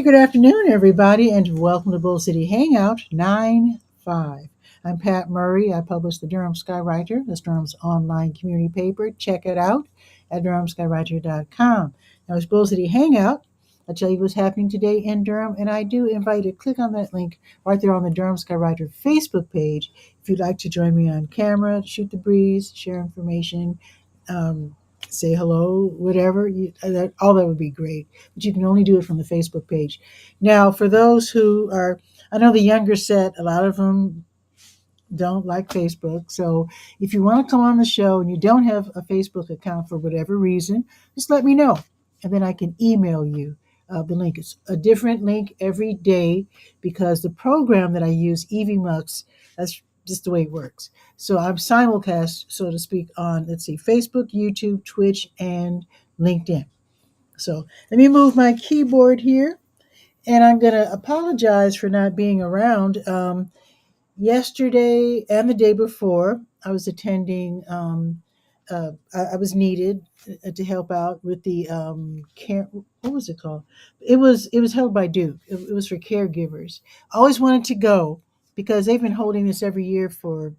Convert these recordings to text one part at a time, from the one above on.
Hey, good afternoon, everybody, and welcome to Bull City Hangout 9-5. I'm Pat Murray. I publish the Durham Skywriter, that's Durham's online community paper. Check it out at durhamskywriter.com. Now, it's Bull City Hangout. I tell you what's happening today in Durham, and I do invite you to click on that link right there on the Durham Skywriter Facebook page if you'd like to join me on camera, shoot the breeze, share information, um, say hello, whatever. All that would be great. But you can only do it from the Facebook page. Now, for those who are, I know the younger set, a lot of them don't like Facebook. So if you want to come on the show and you don't have a Facebook account for whatever reason, just let me know. And then I can email you the link. It's a different link every day because the program that I use, EVMux, that's just the way it works. So I'm simulcast, so to speak, on, let's see, Facebook, YouTube, Twitch, and LinkedIn. So let me move my keyboard here. And I'm going to apologize for not being around. Yesterday and the day before, I was attending. I was needed to help out with the what was it called? It was held by Duke. It was for caregivers. I always wanted to go because they've been holding this every year for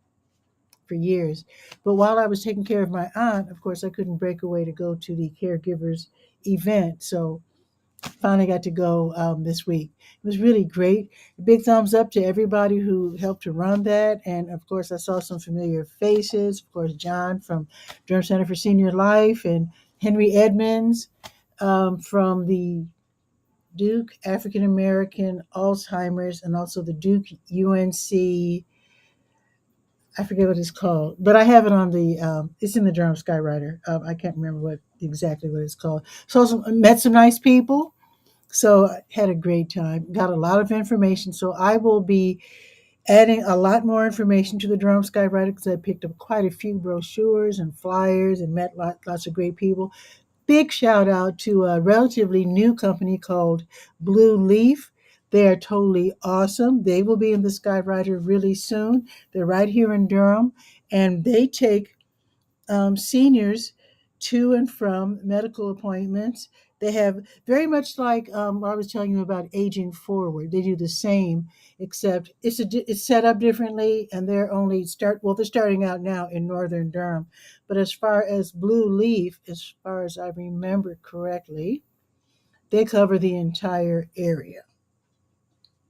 years. But while I was taking care of my aunt, of course, I couldn't break away to go to the caregivers event. So finally got to go this week. It was really great. Big thumbs up to everybody who helped to run that. And of course, I saw some familiar faces. Of course, John from Durham Center for Senior Life and Henry Edmonds from the Duke African American Alzheimer's and also the Duke UNC. I forget what it's called, but I have it on the. It's in the Durham Skywriter. I can't remember exactly what it's called. So met some nice people. So I had a great time, got a lot of information. So I will be adding a lot more information to the Durham Skywriter because I picked up quite a few brochures and flyers and met lots of great people. Big shout out to a relatively new company called Blue Leaf. They are totally awesome. They will be in the Skywriter really soon. They're right here in Durham, and they take seniors to and from medical appointments. They have very much like what I was telling you about aging forward. They do the same, except it's set up differently, and they're starting out now in Northern Durham. But as far as Blue Leaf, as far as I remember correctly, they cover the entire area.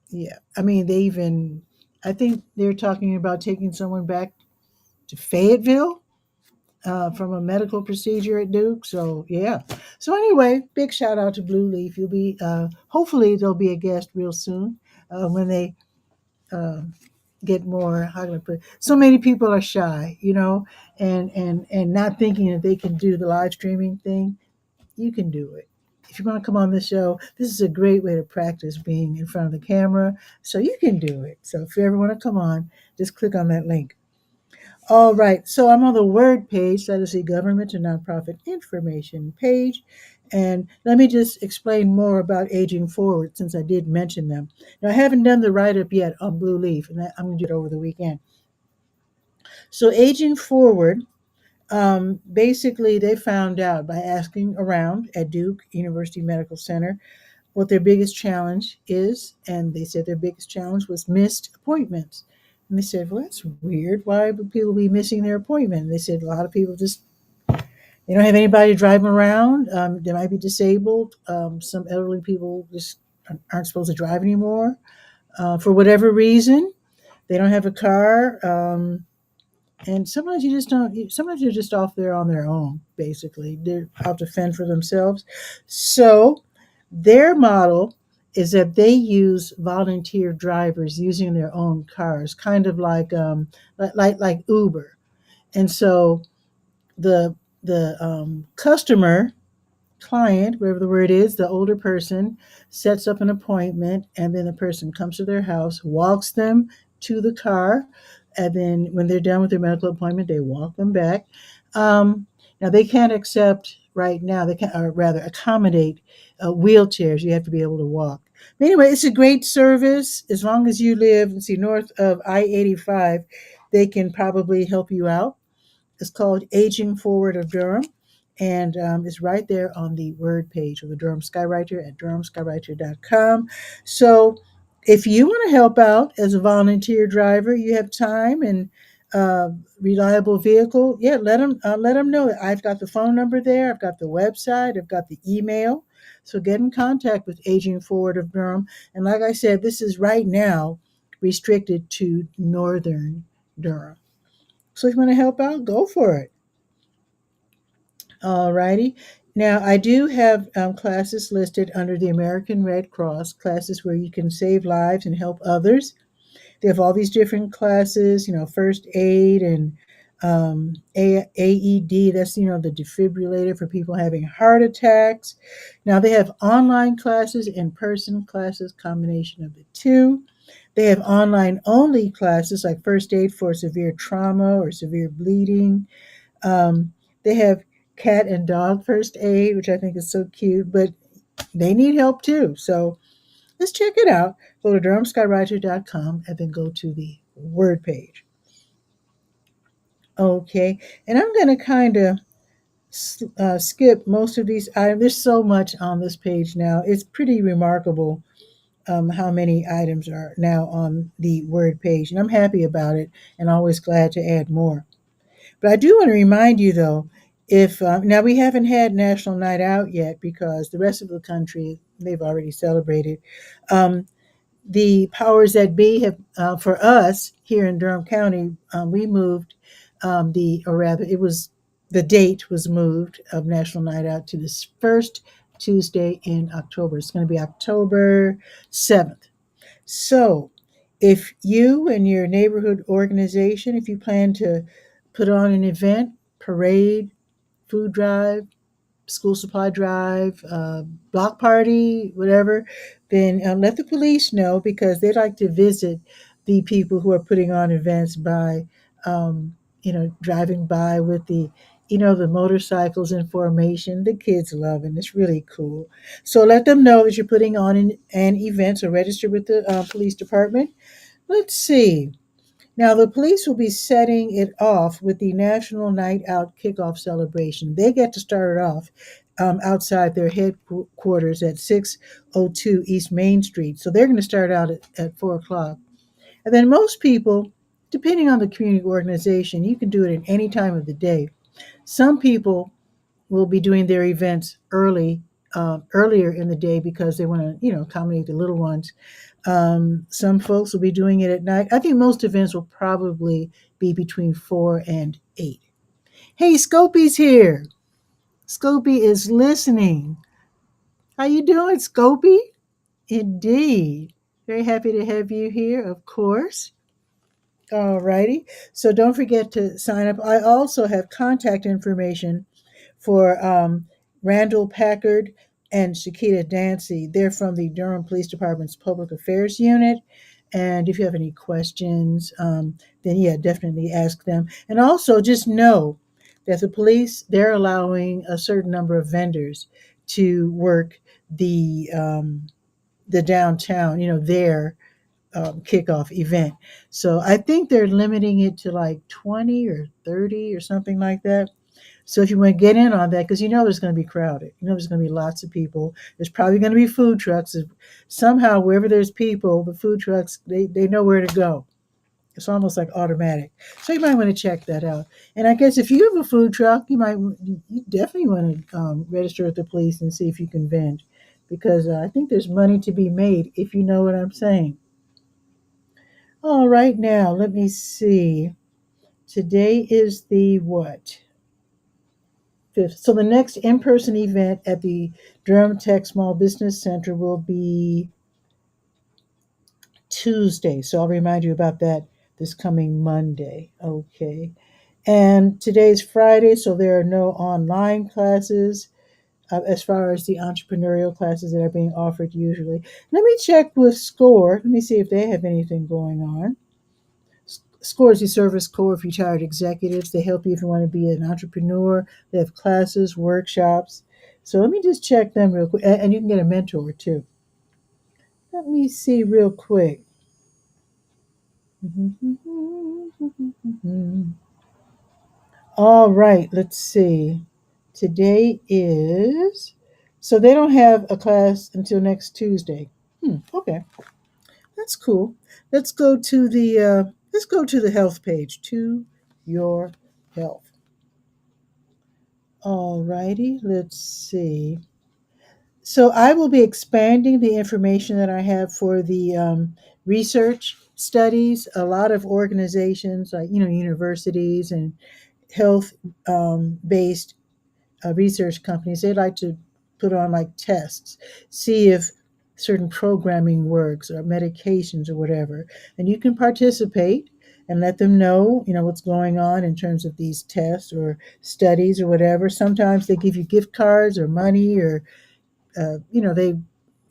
Yeah, I mean I think they're talking about taking someone back to Fayetteville from a medical procedure at Duke. So yeah. So anyway, big shout out to Blue Leaf. You'll be hopefully there'll be a guest real soon when they uh, get more. How do I put it? So many people are shy, and not thinking that they can do the live streaming thing. You can do it. If you want to come on the show, this is a great way to practice being in front of the camera. So you can do it. So if you ever want to come on, just click on that link. All right, so I'm on the Word page, that is the government and nonprofit information page. And let me just explain more about Aging Forward since I did mention them. Now, I haven't done the write up yet on Blue Leaf, and I'm going to do it over the weekend. So, Aging Forward, basically, they found out by asking around at Duke University Medical Center what their biggest challenge is, and they said their biggest challenge was missed appointments. And they said, well, that's weird. Why would people be missing their appointment? And they said a lot of people just they don't have anybody to drive them around. They might be disabled. Some elderly people just aren't supposed to drive anymore for whatever reason. They don't have a car. And sometimes you just don't. Sometimes they're just off there on their own. Basically, they're out to fend for themselves. So their model is that they use volunteer drivers using their own cars, kind of like Uber. And so the customer client, whatever the word is, the older person sets up an appointment, and then the person comes to their house, walks them to the car, and then when they're done with their medical appointment, they walk them back. Now they can't accept right now. They can't, or rather, accommodate wheelchairs. You have to be able to walk. But anyway, it's a great service as long as you live. Let's see, north of I-85. They can probably help you out. It's called Aging Forward of Durham. and it's right there on the word page of the Durham Skywriter at durhamskywriter.com. So if you want to help out as a volunteer driver, you have time and uh, reliable vehicle, yeah, let them know. I've got the phone number there. I've got the website. I've got the email. So get in contact with Aging Forward of Durham. And like I said, this is right now restricted to northern Durham. So if you want to help out, go for it. All righty. Now, I do have classes listed under the American Red Cross, classes where you can save lives and help others. They have all these different classes, first aid and AED, that's, the defibrillator for people having heart attacks. Now, they have online classes, in person classes, combination of the two. They have online only classes like first aid for severe trauma or severe bleeding. They have cat and dog first aid, which I think is so cute, but they need help too. So let's check it out. Go to durhamskywriter.com and then go to the word page. Okay, and I'm going to kind of skip most of these items. There's so much on this page now. It's pretty remarkable how many items are now on the word page, and I'm happy about it and always glad to add more. But I do want to remind you, though, if now we haven't had National Night Out yet because the rest of the country they've already celebrated. Um, the powers that be have, for us here in Durham County, we moved or rather, it was the date was moved of National Night Out to this first Tuesday in October. It's going to be October 7th. So, if you and your neighborhood organization, if you plan to put on an event, parade, food drive, school supply drive, block party, whatever, then let the police know because they like to visit the people who are putting on events by, driving by with the motorcycles in formation. The kids love it. It's really cool. So let them know that you're putting on an event. So register with the police department. Let's see. Now, the police will be setting it off with the National Night Out kickoff celebration. They get to start it off outside their headquarters at 602 East Main Street. So they're going to start out at 4 o'clock. And then most people, depending on the community organization, you can do it at any time of the day. Some people will be doing their events earlier in the day because they want to, accommodate the little ones. Some folks will be doing it at night. I think most events will probably be between 4 and 8. Hey, Scopy's here. Scopy is listening. How you doing, Scopy? Indeed. Very happy to have you here, of course. All righty. So don't forget to sign up. I also have contact information for Randall Packard and Shakita Dancy. They're from the Durham Police Department's Public Affairs Unit. And if you have any questions, then yeah, definitely ask them. And also just know that the police, they're allowing a certain number of vendors to work the downtown, their kickoff event. So I think they're limiting it to like 20 or 30 or something like that. So if you want to get in on that, because there's going to be crowded, there's going to be lots of people. There's probably going to be food trucks. Somehow, wherever there's people, the food trucks, they know where to go. It's almost like automatic. So you might want to check that out. And I guess if you have a food truck, you definitely want to register with the police and see if you can vend. Because I think there's money to be made, if you know what I'm saying. All right, now, let me see. Today is the what? 5th. So the next in-person event at the Durham Tech Small Business Center will be Tuesday. So I'll remind you about that this coming Monday. Okay. And today's Friday, so there are no online classes as far as the entrepreneurial classes that are being offered usually. Let me check with SCORE. Let me see if they have anything going on. SCORE is the Service Corps of Retired Executives. They help you if you want to be an entrepreneur. They have classes, workshops. So let me just check them real quick. And you can get a mentor too. Let me see real quick. All right, let's see. Today is, so they don't have a class until next Tuesday. Okay, that's cool. Let's go to the health page. To your health. Alrighty, let's see. So I will be expanding the information that I have for the research studies. A lot of organizations, like universities and health based research companies, they like to put on like tests, see if certain programming works or medications or whatever. And you can participate and let them know, what's going on in terms of these tests or studies or whatever. Sometimes they give you gift cards or money or they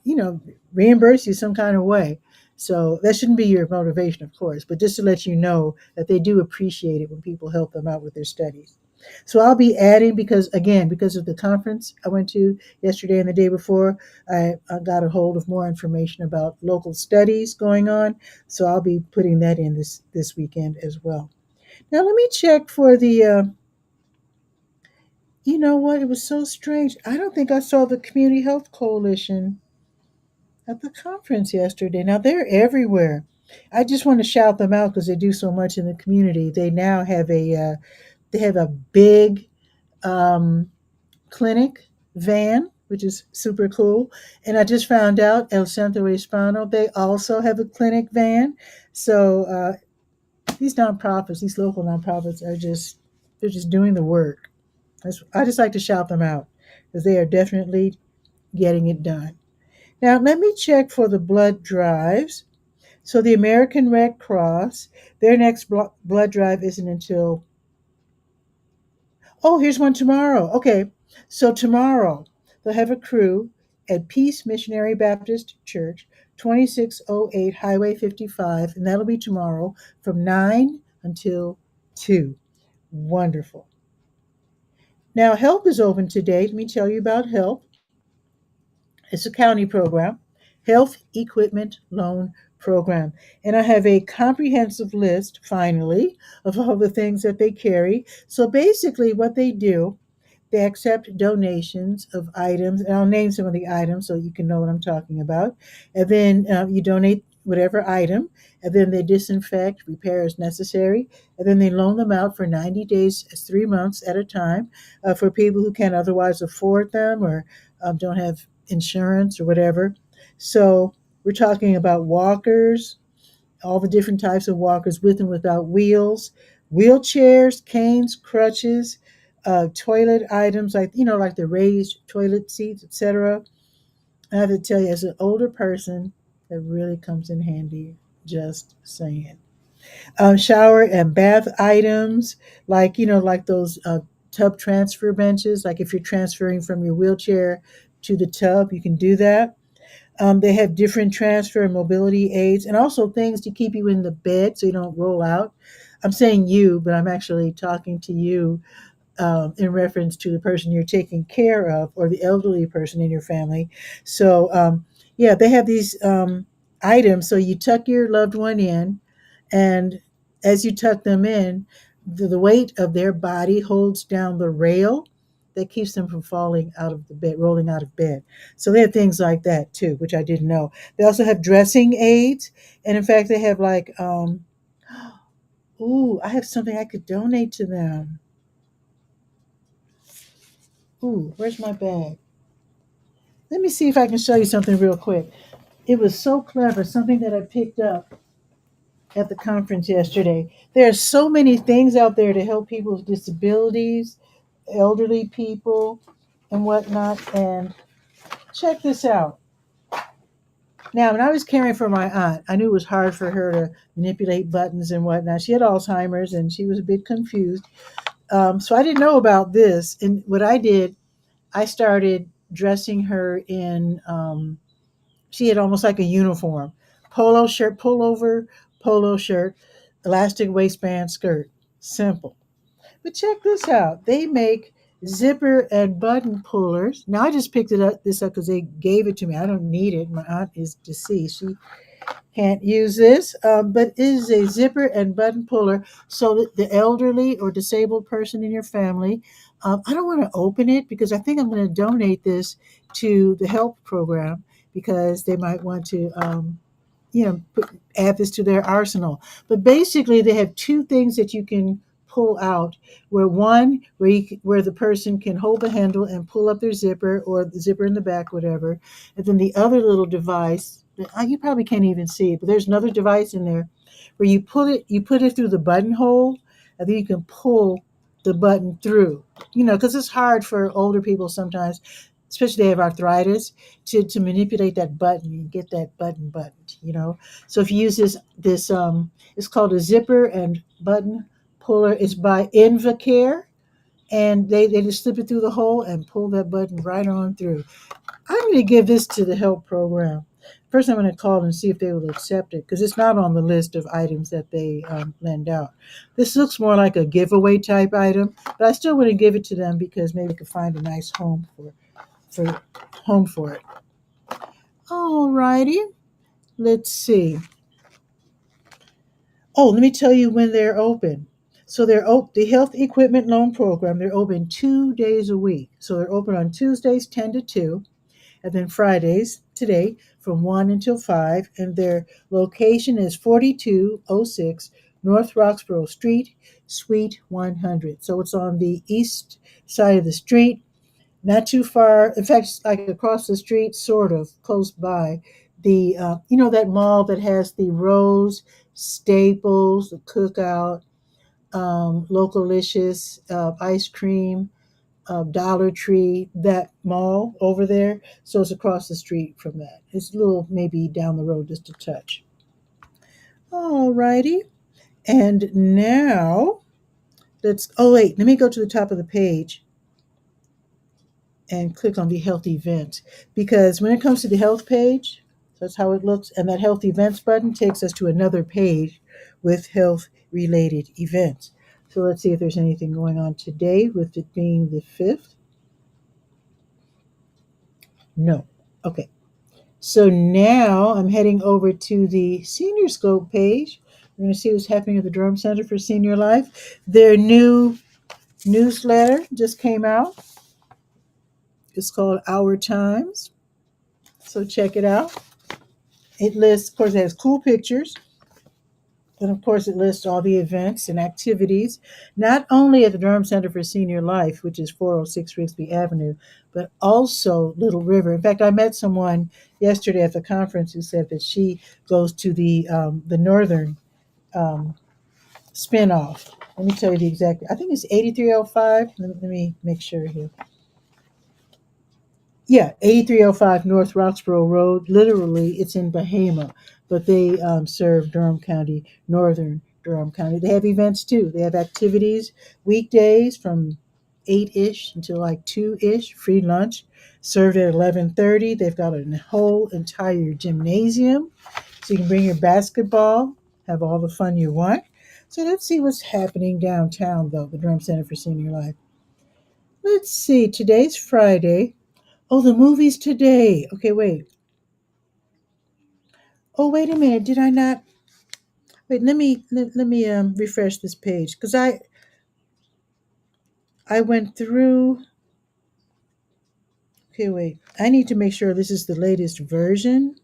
you know reimburse you some kind of way. So that shouldn't be your motivation, of course, but just to let you know that they do appreciate it when people help them out with their studies. So I'll be adding, because again, because of the conference I went to yesterday and the day before, I got a hold of more information about local studies going on. So I'll be putting that in this weekend as well. Now let me check for the you know what, it was so strange, I don't think I saw the Community Health Coalition at the conference yesterday. Now they're everywhere. I just want to shout them out because they do so much in the community. They now have a big um, clinic van, which is super cool. And I just found out El Centro Hispano, they also have a clinic van. So these nonprofits, these local nonprofits, they're just doing the work. I just like to shout them out because they are definitely getting it done. Now, let me check for the blood drives. So, the American Red Cross, their next blood drive isn't until, oh, here's one tomorrow. Okay, so tomorrow they'll have a crew at Peace Missionary Baptist Church, 2608 Highway 55, and that'll be tomorrow from 9 until 2. Wonderful. Now, help is open today. Let me tell you about help. It's a county program, Health Equipment Loan Program. And I have a comprehensive list, finally, of all the things that they carry. So basically, what they do, they accept donations of items, and I'll name some of the items so you can know what I'm talking about. And then you donate whatever item, and then they disinfect, repair as necessary, and then they loan them out for 90 days, 3 months at a time, for people who can't otherwise afford them or don't have insurance or whatever. So we're talking about walkers, all the different types of walkers with and without wheels, wheelchairs, canes, crutches, toilet items like like the raised toilet seats, etc. I have to tell you, as an older person, that really comes in handy. Just saying. Shower and bath items, like like those tub transfer benches. Like if you're transferring from your wheelchair to the tub, you can do that. They have different transfer and mobility aids, and also things to keep you in the bed so you don't roll out. I'm saying you, but I'm actually talking to you in reference to the person you're taking care of or the elderly person in your family. So, yeah, they have these items. So you tuck your loved one in, and as you tuck them in, the weight of their body holds down the rail that keeps them from falling out of the bed, rolling out of bed. So they have things like that too, which I didn't know. They also have dressing aids, and in fact, they have like, ooh, I have something I could donate to them. Ooh, where's my bag? Let me see if I can show you something real quick. It was so clever, something that I picked up at the conference yesterday. There are so many things out there to help people with disabilities, elderly people, and whatnot. And check this out. Now, when I was caring for my aunt, I knew it was hard for her to manipulate buttons and whatnot. She had Alzheimer's and she was a bit confused. So I didn't know about this. And what I did, I started dressing her in, she had almost like a uniform, polo shirt, pullover, polo shirt, elastic waistband skirt. Simple. But check this out. They make zipper and button pullers. Now I just picked this up because they gave it to me. I don't need it. My aunt is deceased. Can't use this, but it is a zipper and button puller so that the elderly or disabled person in your family, I don't want to open it because I think I'm going to donate this to the help program because they might want to add this to their arsenal. But basically, they have two things that you can pull out. Where one, where the person can hold the handle and pull up their zipper or the zipper in the back, whatever, and then the other little device that you probably can't even see, but there's another device in there where you put it through the buttonhole, and then you can pull the button through. Because it's hard for older people sometimes, especially if they have arthritis, to manipulate that button and get that button buttoned. So if you use this, it's called a zipper and button puller. It's by Invacare, and they just slip it through the hole and pull that button right on through. I'm going to give this to the help program. First, I'm going to call and see if they will accept it because it's not on the list of items that they lend out. This looks more like a giveaway type item, but I still want to give it to them because maybe they could find a nice for home for it. All righty. Let's see. Oh, let me tell you when they're open. So the Health Equipment Loan Program. They're open 2 days a week. So they're open on Tuesdays 10 to 2, and then Fridays today from 1 until 5. And their location is 4206 North Roxborough Street, Suite 100. So it's on the east side of the street, not too far. In fact, it's like across the street, sort of close by. The that mall that has the Rose, Staples, the Cookout, Localicious, ice cream, Dollar Tree, that mall over there. So it's across the street from that. It's a little maybe down the road just a touch. All righty. And now oh wait, let me go to the top of the page and click on the health events because when it comes to the health page, that's how it looks. And that health events button takes us to another page with health related events. So let's see if there's anything going on today with it being the 5th. No. Okay. So now I'm heading over to the Senior Scope page. We're going to see what's happening at the Durham Center for Senior Life. Their new newsletter just came out. It's called Our Times. So check it out. It lists, of course, it has cool pictures. And of course, it lists all the events and activities, not only at the Durham Center for Senior Life, which is 406 Rigsby Avenue, but also Little River. In fact, I met someone yesterday at the conference who said that she goes to the Northern um, spinoff. Let me tell you the exact. I think it's 8305. Let me make sure here. Yeah, 8305 North Roxborough Road. Literally, it's in Bahama, but they serve Durham County, northern Durham County. They have events too. They have activities weekdays from 8-ish until like 2-ish, free lunch, served at 11:30. They've got a whole entire gymnasium, so you can bring your basketball, have all the fun you want. So let's see what's happening downtown, though, the Durham Center for Senior Life. Let's see, today's Friday. Oh, the movie's today. Okay, wait. Oh, wait a minute. Did I not? Wait, let me refresh this page because I went through. Okay, wait. I need to make sure this is the latest version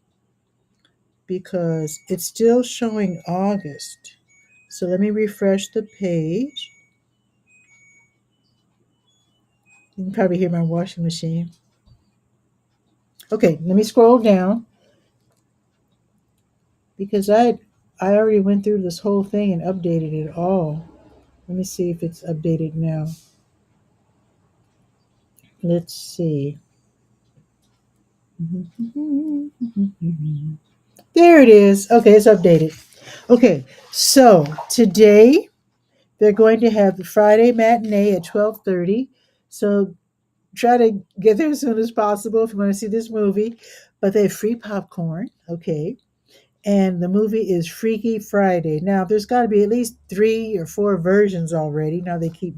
because it's still showing August. So let me refresh the page. You can probably hear my washing machine. Okay, let me scroll down because I already went through this whole thing and updated it all. Let me see if it's updated now. Let's see. There it is. Okay, it's updated. Okay, so today they're going to have the Friday matinee at 12:30. So try to get there as soon as possible if you want to see this movie. But they have free popcorn. Okay. And the movie is Freaky Friday. Now, there's got to be at least 3 or 4 versions already. Now they keep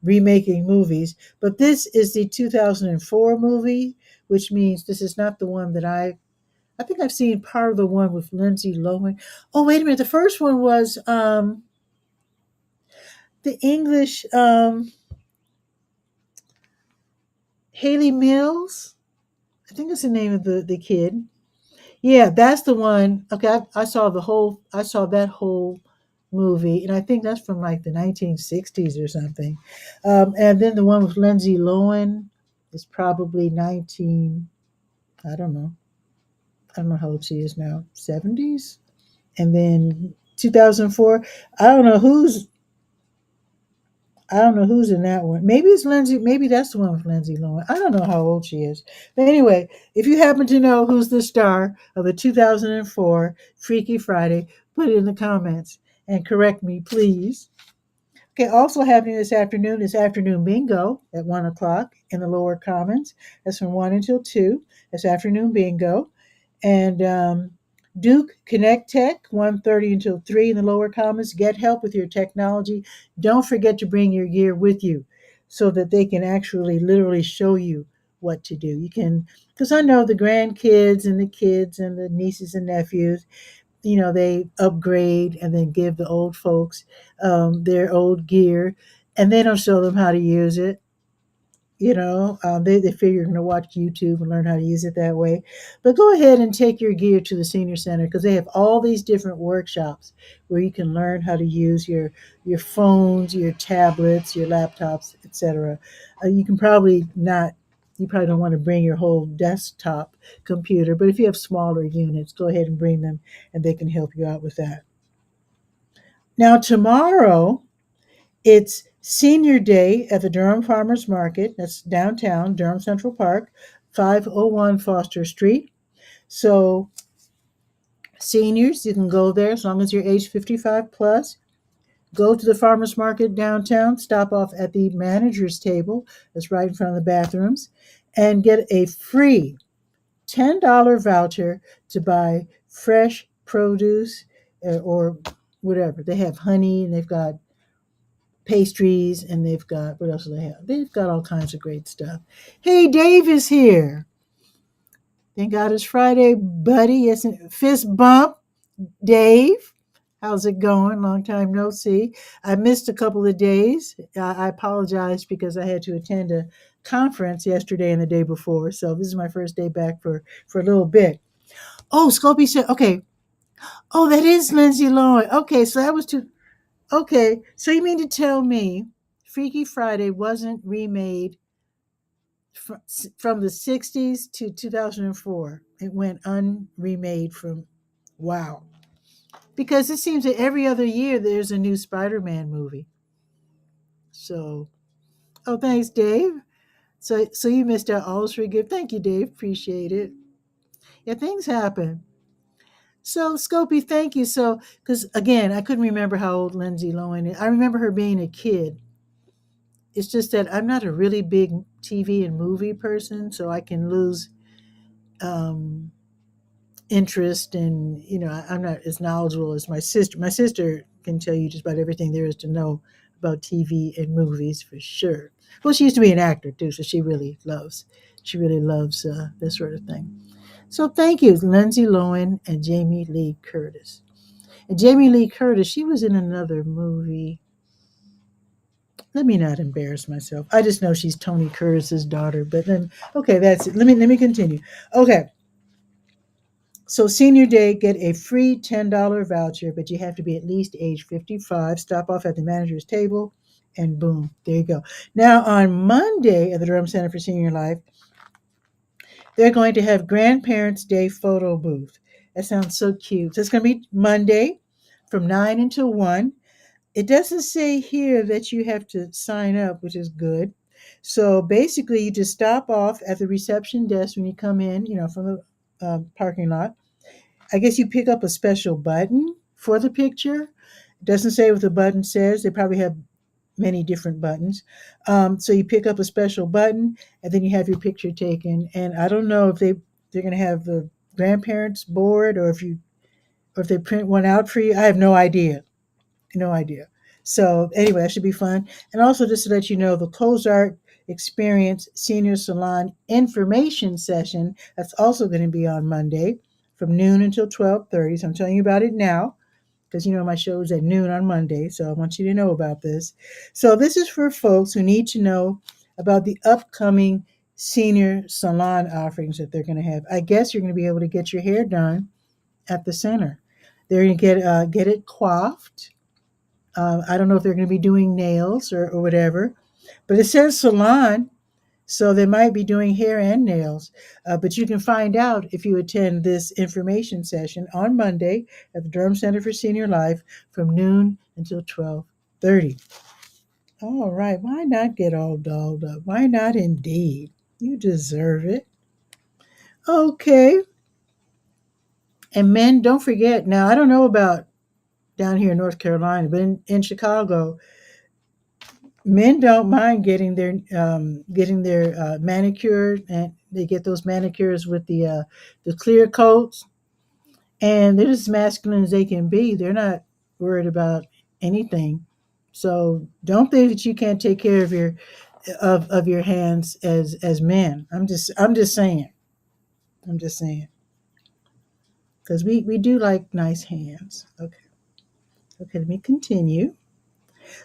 remaking movies. But this is the 2004 movie, which means this is not the one that I I think I've seen part of the one with Lindsay Lohan. Oh, wait a minute. The first one was the English Haley Mills. I think that's the name of the kid. Yeah, that's the one. Okay, I saw the whole. I saw that whole movie, and I think that's from like the 1960s or something. And then the one with Lindsay Lohan is probably 19. I don't know. I don't know how old she is now. 70s. And then 2004. I don't know who's. I don't know who's in that one. Maybe it's Lindsay. Maybe that's the one with Lindsay Lohan. I don't know how old she is. But anyway, if you happen to know who's the star of the 2004 Freaky Friday, put it in the comments and correct me, please. Okay, also happening this afternoon is afternoon bingo at 1 o'clock in the lower comments. That's from 1 until 2. That's afternoon bingo. And Duke Connect Tech, 1:30 until 3 in the lower comments. Get help with your technology. Don't forget to bring your gear with you so that they can actually literally show you what to do. You can, because I know the grandkids and the kids and the nieces and nephews, they upgrade and then give the old folks their old gear, and they don't show them how to use it. They figure you're going to watch YouTube and learn how to use it that way. But go ahead and take your gear to the senior center because they have all these different workshops where you can learn how to use your phones, your tablets, your laptops, etc. You can probably not. You probably don't want to bring your whole desktop computer, but if you have smaller units, go ahead and bring them, and they can help you out with that. Now tomorrow, it's Senior Day at the Durham Farmers Market. That's downtown, Durham Central Park, 501 Foster Street. So, seniors, you can go there as long as you're age 55 plus. Go to the farmers market downtown, stop off at the manager's table, that's right in front of the bathrooms, and get a free $10 voucher to buy fresh produce or whatever. They have honey and they've got pastries, and they've got, what else do they have? They've got all kinds of great stuff. Hey, Dave is here. Thank God it's Friday, buddy. Yes, fist bump, Dave. How's it going? Long time no see. I missed a couple of days. I apologize because I had to attend a conference yesterday and the day before. So this is my first day back for a little bit. Oh, Scopy said, okay. Oh, that is Lindsay Lohan. Okay, so that was too. Okay, so you mean to tell me Freaky Friday wasn't remade from the 60s to 2004? It went unremade from, wow. Because it seems that every other year there's a new Spider-Man movie. So, oh, thanks, Dave. So you missed out. All's forgive. Thank you, Dave. Appreciate it. Yeah, things happen. So, Scopy, thank you. So, because again, I couldn't remember how old Lindsay Lohan is. I remember her being a kid. It's just that I'm not a really big TV and movie person, so I can lose um, interest, and I'm not as knowledgeable as my sister. My sister can tell you just about everything there is to know about TV and movies for sure. Well, she used to be an actor too, so she really loves this sort of thing. So thank you, Lindsay Lohan and Jamie Lee Curtis. And Jamie Lee Curtis, she was in another movie. Let me not embarrass myself. I just know she's Tony Curtis's daughter. But then, okay, that's it. Let me continue. Okay, so senior day, get a free $10 voucher, but you have to be at least age 55. Stop off at the manager's table, and boom, there you go. Now on Monday at the Durham Center for Senior Life, they're going to have Grandparents' Day photo booth. That sounds so cute. So it's going to be Monday from 9 until 1. It doesn't say here that you have to sign up, which is good. So basically, you just stop off at the reception desk when you come in, from the parking lot. I guess you pick up a special button for the picture. It doesn't say what the button says. They probably have many different buttons. So you pick up a special button, and then you have your picture taken. And I don't know if they're going to have the grandparents board, or if they print one out for you. I have no idea. No idea. So anyway, that should be fun. And also, just to let you know, the Cozart Experience Senior Salon information session, that's also going to be on Monday. from noon until 12:30. So I'm telling you about it now because you know my show is at noon on Monday. So I want you to know about this. So this is for folks who need to know about the upcoming senior salon offerings that they're going to have. I guess you're going to be able to get your hair done at the center. They're going to get it coiffed. I don't know if they're going to be doing nails or whatever, but it says salon, so they might be doing hair and nails. But you can find out if you attend this information session on Monday at the Durham Center for Senior Life from noon until 12:30. All right, why not get all dolled up? Why not indeed? You deserve it. Okay. And men, don't forget. Now, I don't know about down here in North Carolina, but in Chicago, men don't mind getting their manicure, and they get those manicures with the clear coats, and they're as masculine as they can be. They're not worried about anything. So don't think that you can't take care of your hands as men. I'm just saying. I'm just saying because we do like nice hands. Okay. Okay. Let me continue.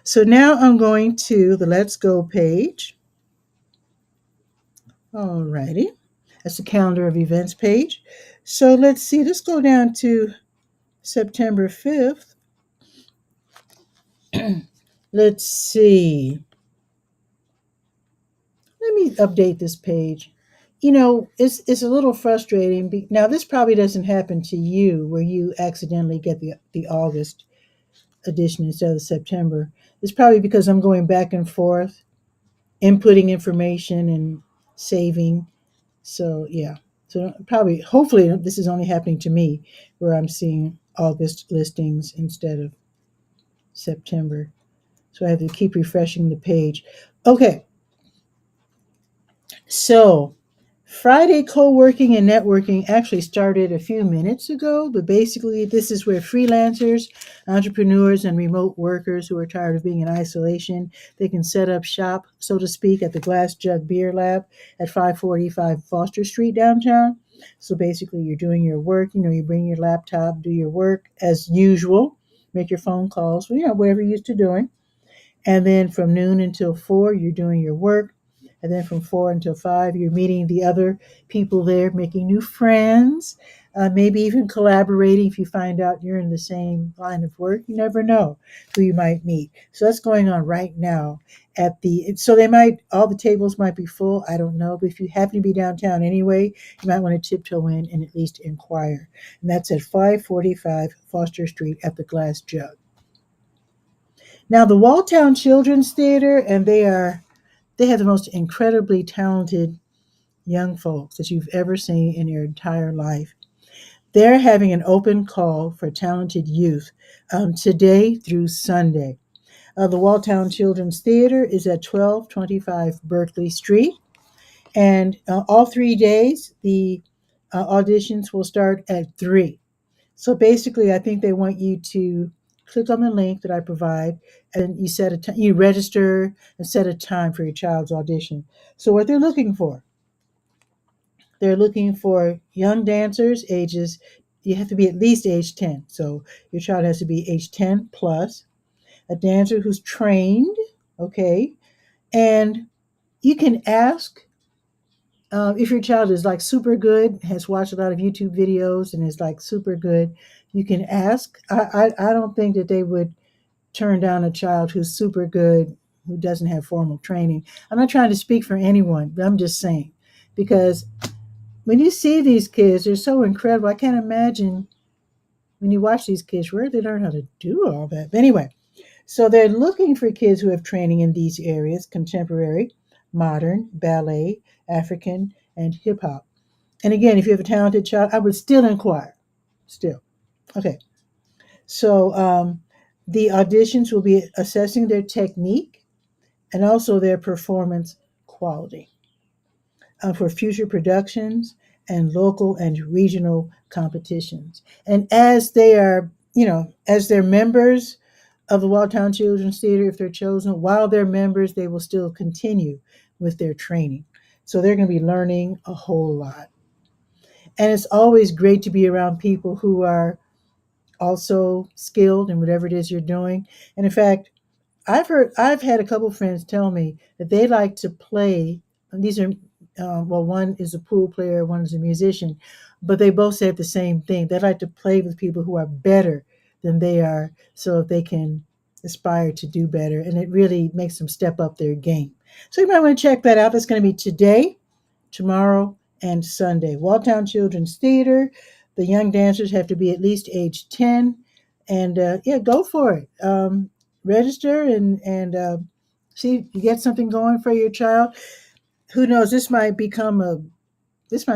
So now I'm going to the Let's Go page. Alrighty. That's the calendar of events page. So let's see. Let's go down to September 5th. Let's see. Let me update this page. You know, it's a little frustrating. Now, this probably doesn't happen to you where you accidentally get the August edition instead of September. It's probably because I'm going back and forth, inputting information and saving. So, yeah. So, probably, hopefully, this is only happening to me where I'm seeing August listings instead of September. So, I have to keep refreshing the page. Okay. So, Friday co-working and networking actually started a few minutes ago, but basically this is where freelancers, entrepreneurs, and remote workers who are tired of being in isolation, they can set up shop, so to speak, at the Glass Jug Beer Lab at 545 Foster Street downtown. So basically you're doing your work, you bring your laptop, do your work as usual, make your phone calls, whatever you're used to doing. And then from noon until 4, you're doing your work. And then from 4 until 5, you're meeting the other people there, making new friends, maybe even collaborating if you find out you're in the same line of work. You never know who you might meet. So that's going on right now so all the tables might be full. I don't know. But if you happen to be downtown anyway, you might want to tiptoe in and at least inquire. And that's at 545 Foster Street at the Glass Jug. Now, the Walltown Children's Theater, and they have the most incredibly talented young folks that you've ever seen in your entire life. They're having an open call for talented youth today through Sunday. The Walltown Children's Theater is at 1225 Berkeley Street, and all 3 days the auditions will start at 3. So basically, I think they want you to click on the link that I provide, and you register and set a time for your child's audition. So what they're looking for young dancers, you have to be at least age 10. So your child has to be age 10 plus, a dancer who's trained, okay, and you can ask if your child is like super good, has watched a lot of YouTube videos and is like super good, you can ask. I don't think that they would turn down a child who's super good, who doesn't have formal training. I'm not trying to speak for anyone, but I'm just saying, because when you see these kids, they're so incredible. I can't imagine when you watch these kids where they learn how to do all that. But anyway, so they're looking for kids who have training in these areas: contemporary, modern, ballet, African, and hip hop. And again, if you have a talented child, I would still inquire. Still. Okay. So the auditions will be assessing their technique and also their performance quality for future productions and local and regional competitions. And as as they're members of the Walltown Children's Theater, if they're chosen, while they're members, they will still continue with their training. So they're going to be learning a whole lot. And it's always great to be around people who are also skilled in whatever it is you're doing. And in fact, I've had a couple friends tell me that they like to play. And these are, well, one is a pool player, one is a musician, but they both said the same thing. They like to play with people who are better than they are, so they can aspire to do better, and it really makes them step up their game. So you might want to check that out. That's going to be today, tomorrow, and Sunday. Walltown Children's Theater. The young dancers have to be at least age 10. And yeah, go for it. Register and see if you get something going for your child. Who knows? This might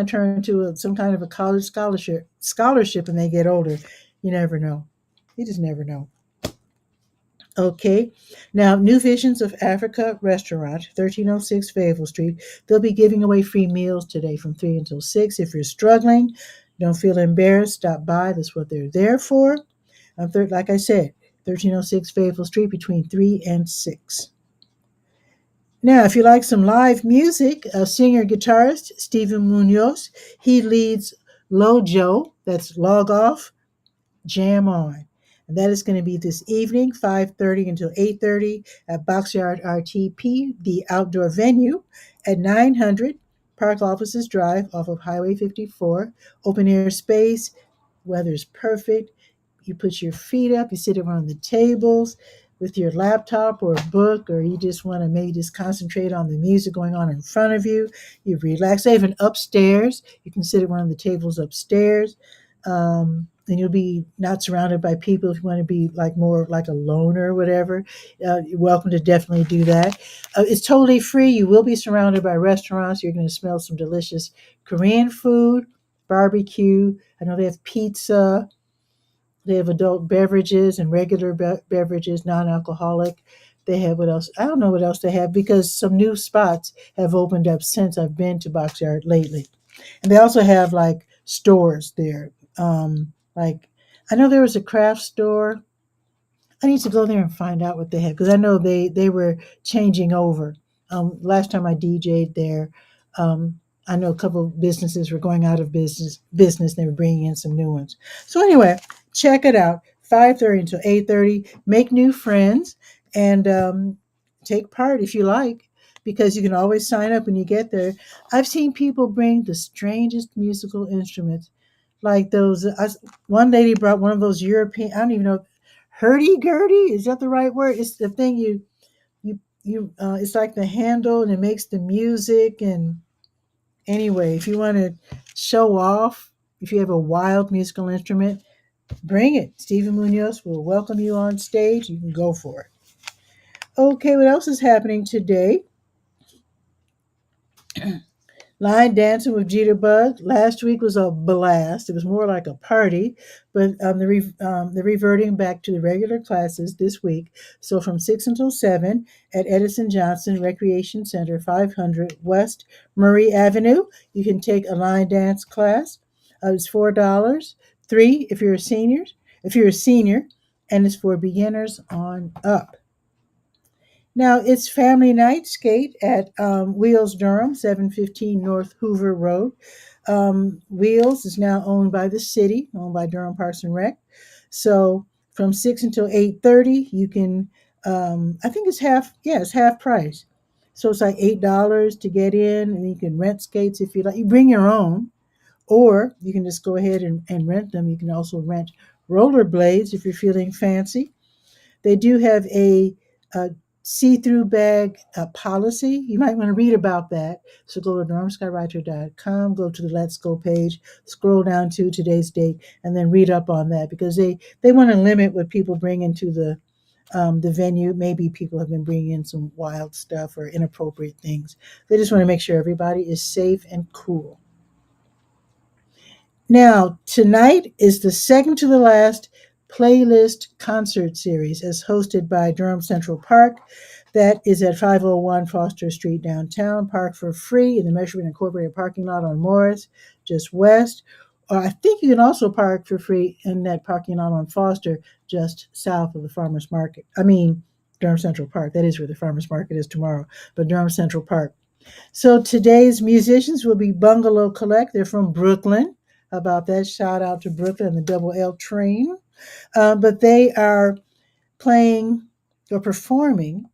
turn into some kind of a college scholarship when they get older. You never know. You just never know. Okay. Now, New Visions of Africa Restaurant, 1306 Fayetteville Street. They'll be giving away free meals today from 3 until 6. If you're struggling, don't feel embarrassed. Stop by. That's what they're there for. Like I said, 1306 Fayetteville Street between 3 and 6. Now, if you like some live music, a singer guitarist, Stephen Munoz, he leads Lojo, that's Log Off, Jam On. And that is going to be this evening, 5:30 until 8:30 at Boxyard RTP, the outdoor venue at 900 Park Offices Drive off of Highway 54. Open air space, weather's perfect. You put your feet up, you sit at one of the tables with your laptop or a book, or you just want to maybe just concentrate on the music going on in front of you. You relax. They have an upstairs. You can sit at one of the tables upstairs. And you'll be not surrounded by people. If you want to be like more like a loner or whatever, you're welcome to definitely do that. It's totally free. You will be surrounded by restaurants. You're going to smell some delicious Korean food, barbecue. I know they have pizza. They have adult beverages and regular beverages, non-alcoholic. They have what else? I don't know what else they have because some new spots have opened up since I've been to Boxyard lately. And they also have like stores there. Like I know there was a craft store. I need to go there and find out what they had because I know they were changing over. Last time I DJ'd there, I know a couple of businesses were going out of business. They were bringing in some new ones. So anyway, check it out. 5:30 until 8:30. Make new friends and take part if you like, because you can always sign up when you get there. I've seen people bring the strangest musical instruments, like those. One lady brought one of those European. I don't even know, hurdy-gurdy. Is that the right word? It's the thing you. It's like the handle and it makes the music. And anyway, if you want to show off, if you have a wild musical instrument, bring it. Stephen Munoz will welcome you on stage. You can go for it. Okay, what else is happening today? Line dancing with Jitterbug. Last week was a blast. It was more like a party, but they're reverting back to the regular classes this week. So from 6 until 7 at Edison Johnson Recreation Center, 500 West Murray Avenue. You can take a line dance class. It's $4. Three if you're a senior. If you're a senior, and it's for beginners on up. Now it's family night skate at Wheels Durham, 715 North Hoover Road. Wheels is now owned by the city, owned by Durham Parks and Rec. So from 6 until 8:30, you can. I think it's half. Yeah, it's half price. So it's like $8 to get in, and you can rent skates if you like. You bring your own, or you can just go ahead and rent them. You can also rent rollerblades if you're feeling fancy. They do have a see-through bag policy. You might want to read about that. So go to normskywriter.com, go to the Let's Go page, scroll down to today's date, and then read up on that because they want to limit what people bring into the venue. Maybe people have been bringing in some wild stuff or inappropriate things. They just want to make sure everybody is safe and cool. Now, tonight is the second to the last playlist concert series as hosted by Durham Central Park. That is at 501 Foster Street downtown. Park for free in the Measurement Incorporated parking lot on Morris, just west. Or I think you can also park for free in that parking lot on Foster, just south of the Farmers Market. I mean, Durham Central Park. That is where the Farmers Market is tomorrow, but Durham Central Park. So today's musicians will be Bungalow Collect. They're from Brooklyn. about that? Shout out to Brooklyn and the Double L Train. But they are playing or performing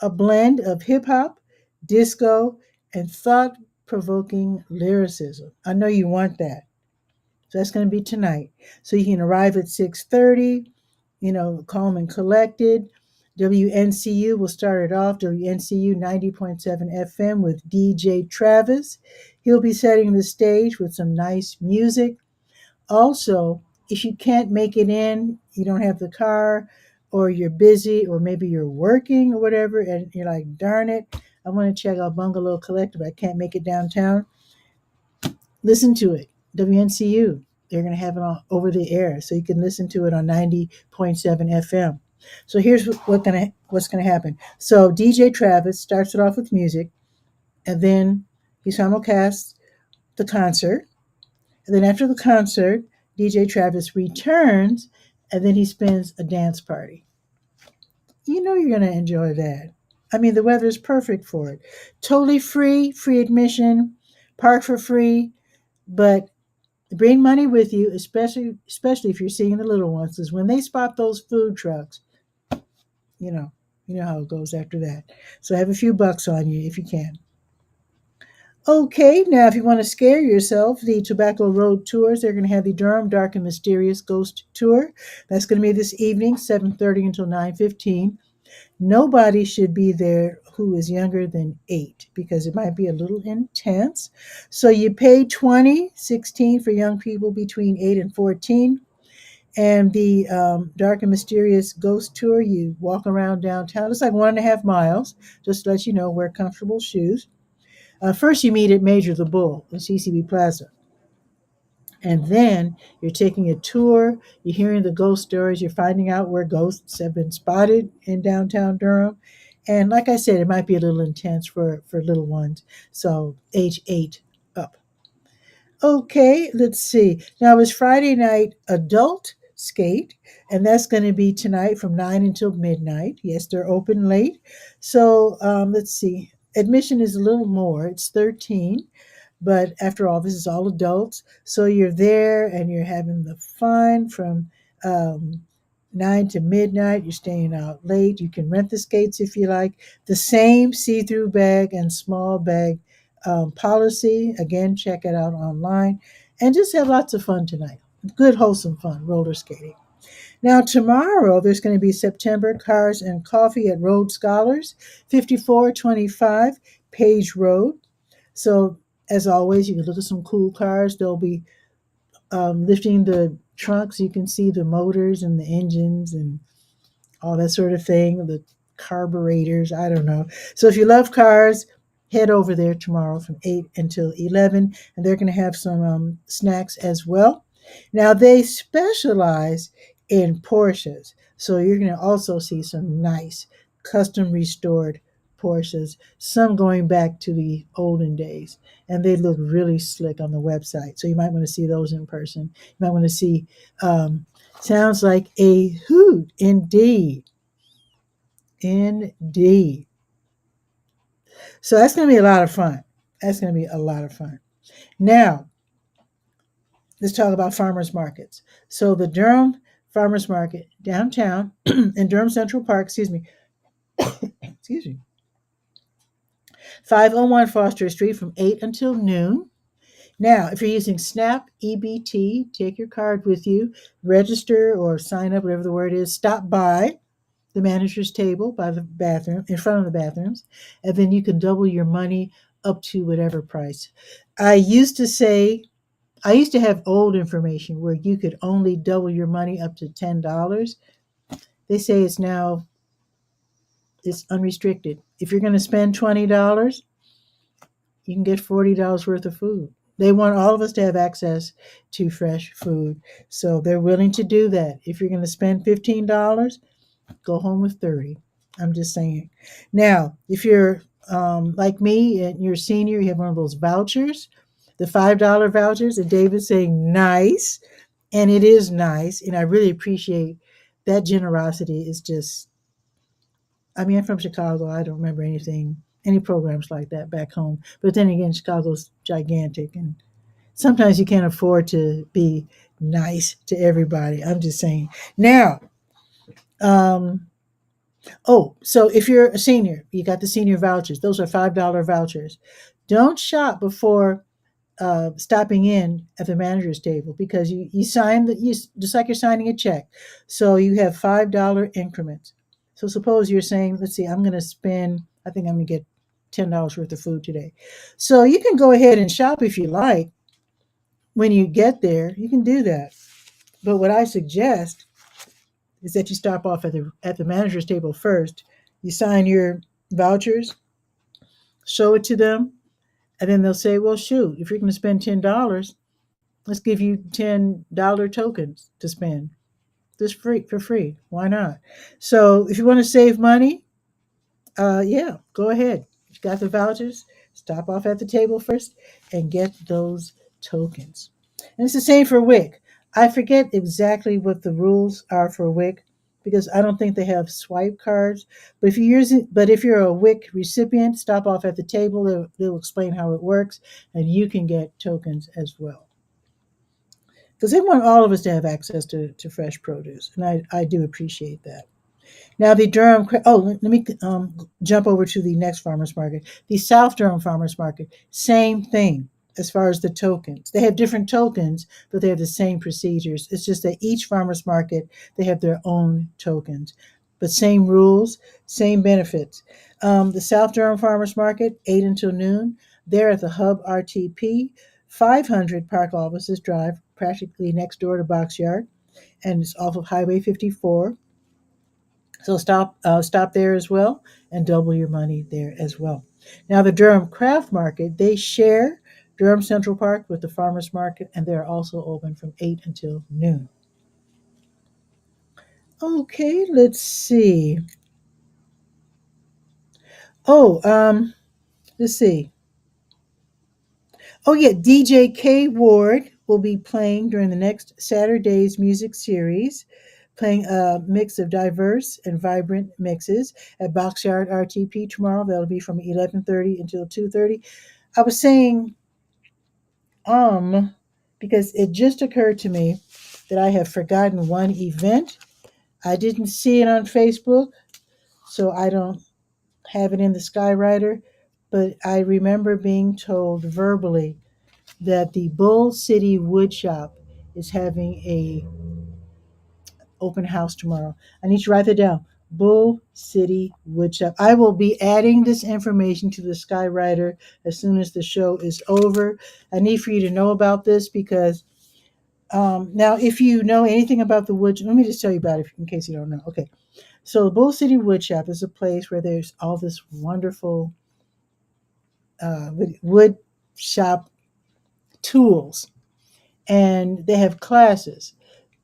a blend of hip hop, disco, and thought provoking lyricism. I know you want that. So that's going to be tonight. So you can arrive at 6:30, calm and collected. WNCU will start it off. WNCU 90.7 FM with DJ Travis. He'll be setting the stage with some nice music. Also, if you can't make it in, you don't have the car, or you're busy, or maybe you're working or whatever, and you're like, darn it, I want to check out Bungalow Collective, I can't make it downtown. Listen to it. WNCU. They're going to have it on over the air, so you can listen to it on 90.7 FM. So here's what's gonna happen. So DJ Travis starts it off with music, and then he simulcasts the concert. And then after the concert, DJ Travis returns, and then he spins a dance party. You know you're going to enjoy that. I mean, the weather is perfect for it. Totally free, free admission, park for free, but bring money with you, especially if you're seeing the little ones, because when they spot those food trucks, you know, you know how it goes after that. So have a few bucks on you if you can. Okay, now if you want to scare yourself, the Tobacco Road tours, they're going to have the Durham Dark and Mysterious Ghost Tour. That's going to be this evening, 7:30 until 9:15. Nobody should be there who is younger than 8 because it might be a little intense. So you pay 20, 16 for young people between 8 and 14. And the Dark and Mysterious Ghost Tour, you walk around downtown. It's like 1.5 miles, just to let you know, wear comfortable shoes. First, you meet at Major the Bull in CCB Plaza. And then you're taking a tour, you're hearing the ghost stories, you're finding out where ghosts have been spotted in downtown Durham. And like I said, it might be a little intense for little ones. So age 8 up. Okay, let's see. Now it's Friday night adult skate, and that's going to be tonight from 9 until midnight. Yes, they're open late. So let's see. Admission is a little more. It's 13, but after all, this is all adults. So you're there and you're having the fun from um, 9 to midnight. You're staying out late. You can rent the skates if you like. The same see through bag and small bag policy. Again, check it out online and just have lots of fun tonight. Good, wholesome fun, roller skating. Now, tomorrow, there's going to be September Cars and Coffee at Road Scholars, 5425 Page Road. So, as always, you can look at some cool cars. They'll be lifting the trunks. You can see the motors and the engines and all that sort of thing, the carburetors, I don't know. So if you love cars, head over there tomorrow from 8 until 11, and they're going to have some snacks as well. Now, they specialize in Porsches, so you're going to also see some nice custom restored Porsches, some going back to the olden days, and they look really slick on the website. So you might want to see those in person. You might want to see sounds like a hoot, indeed. Indeed. So that's going to be a lot of fun. That's going to be a lot of fun. Now, let's talk about farmers markets. So the Durham Farmers Market downtown in Durham Central Park, excuse me, 501 Foster Street from 8 until noon. Now, if you're using SNAP EBT, take your card with you, register or sign up, whatever the word is, stop by the manager's table by the bathroom, in front of the bathrooms, and then you can double your money up to whatever price. I used to say, I used to have old information where you could only double your money up to $10. They say it's unrestricted. If you're going to spend $20, you can get $40 worth of food. They want all of us to have access to fresh food. So they're willing to do that. If you're going to spend $15, go home with 30. I'm just saying. Now, if you're like me and you're a senior, you have one of those vouchers, the $5 vouchers, and David's saying nice, and it is nice, and I really appreciate that generosity. Is just, I mean, I'm from Chicago. I don't remember any programs like that back home. But then again, Chicago's gigantic, and Sometimes you can't afford to be nice to everybody. I'm just saying. Now, um, oh, so if you're a senior, you got the senior vouchers. Those are $5 vouchers. Don't shop before stopping in at the manager's table because you sign that you just like you're signing a check. So you have $5 increments. So suppose you're saying, let's see, I'm going to spend. I think I'm going to get $10 worth of food today. So you can go ahead and shop if you like. When you get there, you can do that. But what I suggest is that you stop off at the manager's table first. You sign your vouchers, show it to them, and then they'll say, "Well, shoot, if you're going to spend $10, let's give you $10 tokens to spend, just free for free. Why not?" So if you want to save money, yeah, go ahead. You got the vouchers. Stop off at the table first and get those tokens. And it's the same for WIC. I forget exactly what the rules are for WIC because I don't think they have swipe cards. But if you're a WIC recipient, stop off at the table. They'll explain how it works, and you can get tokens as well. Because they want all of us to have access to fresh produce, and I do appreciate that. Now the Durham. Oh, let me jump over to the next farmers market. The South Durham Farmers Market. Same thing as far as the tokens. They have different tokens, but they have the same procedures. It's just that each farmers market they have their own tokens, but same rules, same benefits. The South Durham Farmers Market, 8 until noon. They're at the Hub RTP, 500 Park Offices Drive, practically next door to Boxyard, and it's off of Highway 54. So stop there as well and double your money there as well. Now the Durham Craft Market, they share Durham Central Park with the Farmers Market, and they're also open from 8 until noon. Okay, let's see. Oh, let's see. Oh yeah, DJ K Ward will be playing during the next Saturday's music series, playing a mix of diverse and vibrant mixes at Boxyard RTP tomorrow. That'll be from 11:30 until 2:30. I was saying because it just occurred to me that I have forgotten one event. I didn't see it on Facebook, so I don't have it in the Skywriter, but I remember being told verbally that the Bull City Woodshop is having a open house tomorrow. I need to write that down. Bull City Woodshop. I will be adding this information to the Skywriter as soon as the show is over. I need for you to know about this because now, if you know anything about the wood, let me just tell you about it in case you don't know. Okay, so Bull City Woodshop is a place where there's all this wonderful wood shop tools, and they have classes,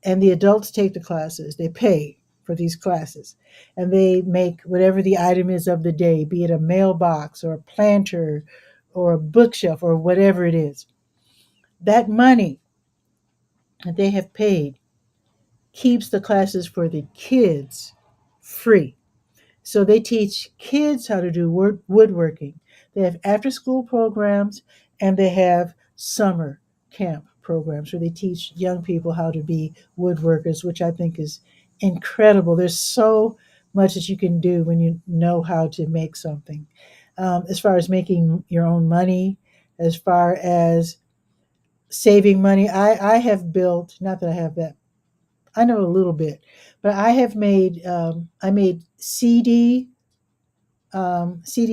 and the adults take the classes. They pay for these classes, and they make whatever the item is of the day, be it a mailbox or a planter or a bookshelf or whatever it is. That money that they have paid keeps the classes for the kids free. So they teach kids how to do woodworking. They have after school programs and they have summer camp programs where they teach young people how to be woodworkers, which I think is incredible. There's so much that you can do when you know how to make something. As far as making your own money, as far as saving money, I have built, not that I have that, I know a little bit, but I made CD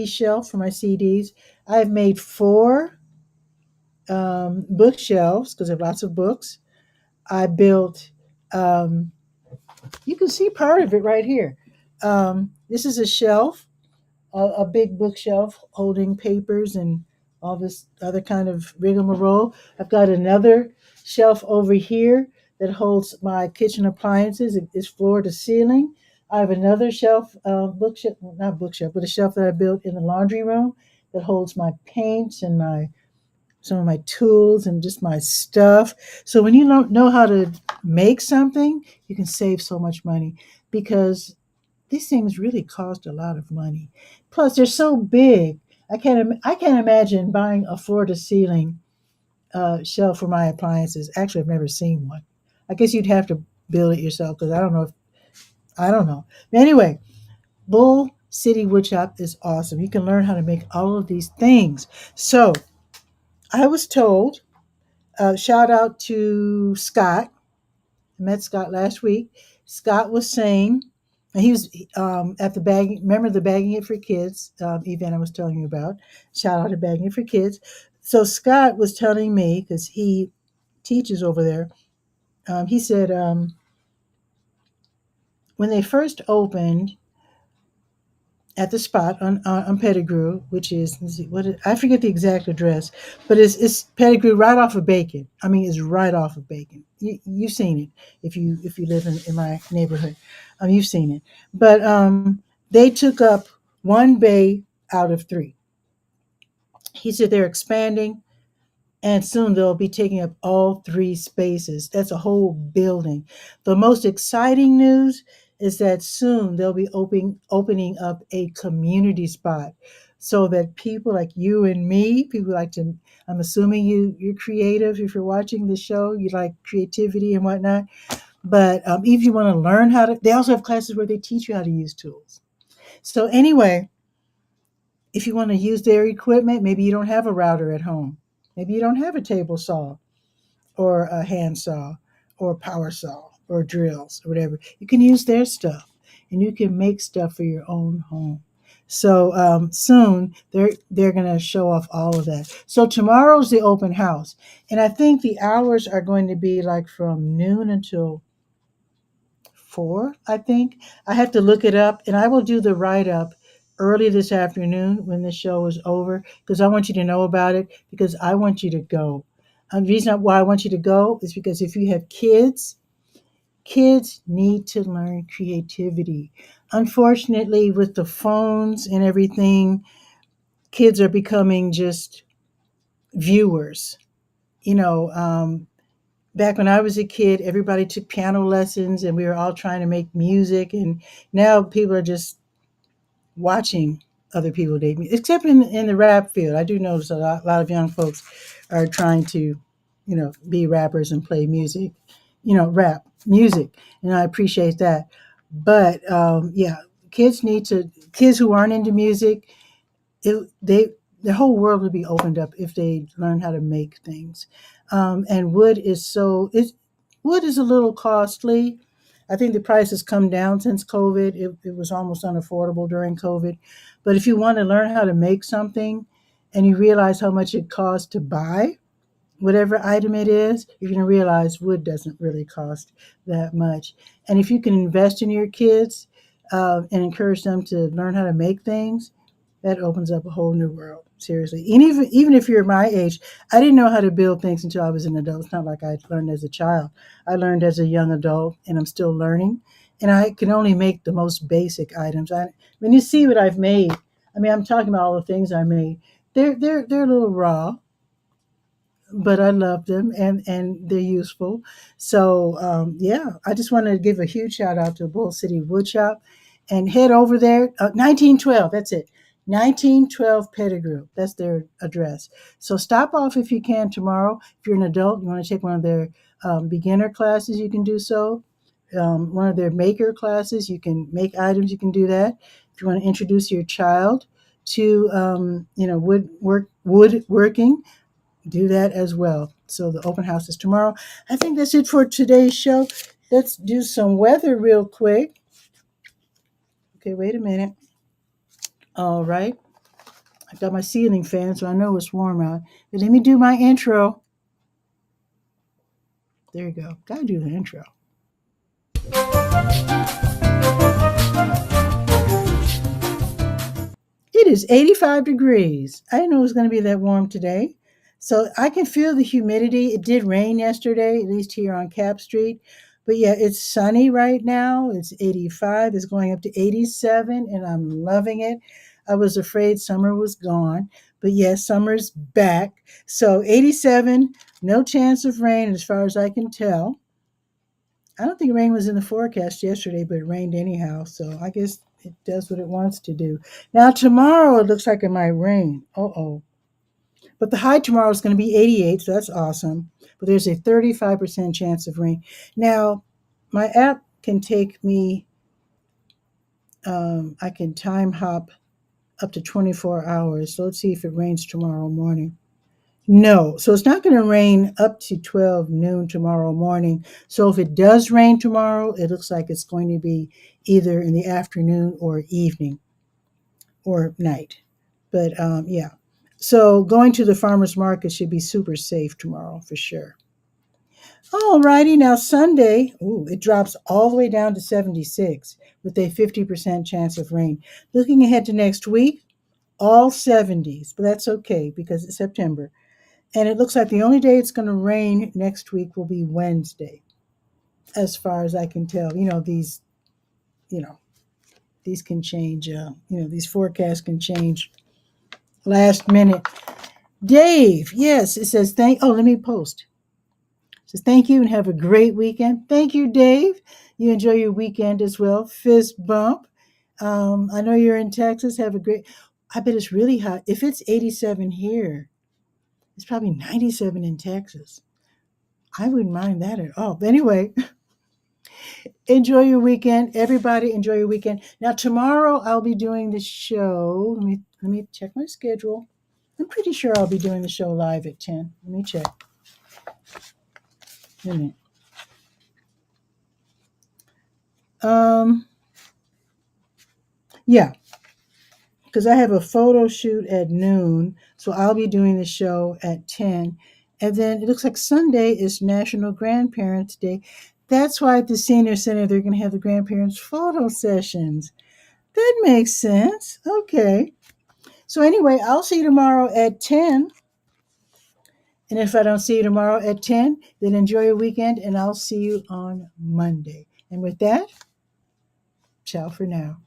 shelf for my CDs. I've made four bookshelves because I have lots of books. I built. Um, you can see part of it right here. This is a shelf, a big bookshelf holding papers and all this other kind of rigmarole. I've got another shelf over here that holds my kitchen appliances. It's floor to ceiling. I have another shelf, bookshelf, not bookshelf, but a shelf that I built in the laundry room that holds my paints and my some of my tools and just my stuff. So when you don't know how to make something, you can save so much money because these things really cost a lot of money. Plus, they're so big. I can't imagine buying a floor to ceiling shelf for my appliances. Actually, I've never seen one. I guess you'd have to build it yourself because I don't know. Anyway, Bull City Woodshop is awesome. You can learn how to make all of these things. So I was told, shout out to Scott. I met Scott last week. Scott was saying, and he was at the bagging. Remember the bagging it for kids event I was telling you about. Shout out to bagging it for kids. So Scott was telling me because he teaches over there. He said when they first opened at the spot on Pettigrew, which is let's see, I forget the exact address, but it's Pettigrew right off of Bacon. I mean, it's right off of Bacon. You've seen it if you live in my neighborhood, you've seen it. But they took up one bay out of three. He said they're expanding and soon they'll be taking up all three spaces. That's a whole building. The most exciting news is that soon they'll be opening up a community spot so that people like you and me, people like to, I'm assuming you're creative. If you're watching the show, you like creativity and whatnot. But if you want to learn how to, they also have classes where they teach you how to use tools. So anyway, if you want to use their equipment, maybe you don't have a router at home. Maybe you don't have a table saw or a hand saw or a power saw or drills or whatever. You can use their stuff and you can make stuff for your own home. So soon they're going to show off all of that. So tomorrow's the open house, and I think the hours are going to be like from noon until 4. I think I have to look it up, and I will do the write up early this afternoon when the show is over because I want you to know about it because I want you to go. The reason why I want you to go is because if you have kids, kids need to learn creativity. Unfortunately, with the phones and everything, kids are becoming just viewers. You know, back when I was a kid, everybody took piano lessons and we were all trying to make music. And now people are just watching other people make music, except in the rap field. I do notice a lot of young folks are trying to, be rappers and play music, rap music. And I appreciate that. But yeah, kids who aren't into music, they the whole world would be opened up if they learn how to make things. And wood is a little costly. I think the price has come down since COVID. It was almost unaffordable during COVID. But if you want to learn how to make something and you realize how much it costs to buy whatever item it is, you're going to realize wood doesn't really cost that much. And if you can invest in your kids and encourage them to learn how to make things, that opens up a whole new world. Seriously, and even if you're my age, I didn't know how to build things until I was an adult. It's not like I learned as a child. I learned as a young adult, and I'm still learning. And I can only make the most basic items. When you see what I've made, I mean, I'm talking about all the things I made. They're a little raw, but I love them and they're useful. So yeah, I just want to give a huge shout out to Bull City Woodshop and head over there. 1912, that's it. 1912 Pettigrew, that's their address. So stop off if you can tomorrow. If you're an adult, you want to take one of their beginner classes, you can do so. One of their maker classes, you can make items, you can do that. If you want to introduce your child to woodworking, do that as well. So the open house is tomorrow. I think that's it for today's show. Let's do some weather real quick. Okay, wait a minute. All right. I got my ceiling fan, so I know it's warm out. But let me do my intro. There you go. Gotta do the intro. It is 85 degrees. I didn't know it was going to be that warm today. So I can feel the humidity. It did rain yesterday, at least here on Cap Street. But yeah, it's sunny right now. It's 85. It's going up to 87, and I'm loving it. I was afraid summer was gone. But yes, summer's back. So 87, no chance of rain as far as I can tell. I don't think rain was in the forecast yesterday, but it rained anyhow. So I guess it does what it wants to do. Now tomorrow it looks like it might rain. Uh-oh. But the high tomorrow is going to be 88, so that's awesome. But there's a 35% chance of rain. Now, my app can take me, I can time hop up to 24 hours. So let's see if it rains tomorrow morning. No, so it's not going to rain up to 12 noon tomorrow morning. So if it does rain tomorrow, it looks like it's going to be either in the afternoon or evening or night. But yeah, so going to the farmer's market should be super safe tomorrow for sure. Alrighty, now Sunday, ooh, it drops all the way down to 76 with a 50% chance of rain. Looking ahead to next week, all 70s, but that's okay because it's September. And it looks like the only day it's going to rain next week will be Wednesday, as far as I can tell. You know, these can change. These forecasts can change last minute. Dave, yes, it says thank. Oh, let me post. It says thank you and have a great weekend. Thank you, Dave. You enjoy your weekend as well. Fist bump. I know you're in Texas. Have a great. I bet it's really hot. If it's 87 here, it's probably 97 in Texas. I wouldn't mind that at all. But anyway, enjoy your weekend. Everybody enjoy your weekend. Now tomorrow I'll be doing the show. Let me check my schedule. I'm pretty sure I'll be doing the show live at 10. Let me check. Wait a minute. Um yeah, because I have a photo shoot at noon, so I'll be doing the show at 10. And then it looks like Sunday is National Grandparents Day. That's why at the senior center they're going to have the grandparents photo sessions. That makes sense. Okay. So anyway, I'll see you tomorrow at 10. And if I don't see you tomorrow at 10, then enjoy your weekend and I'll see you on Monday. And with that, ciao for now.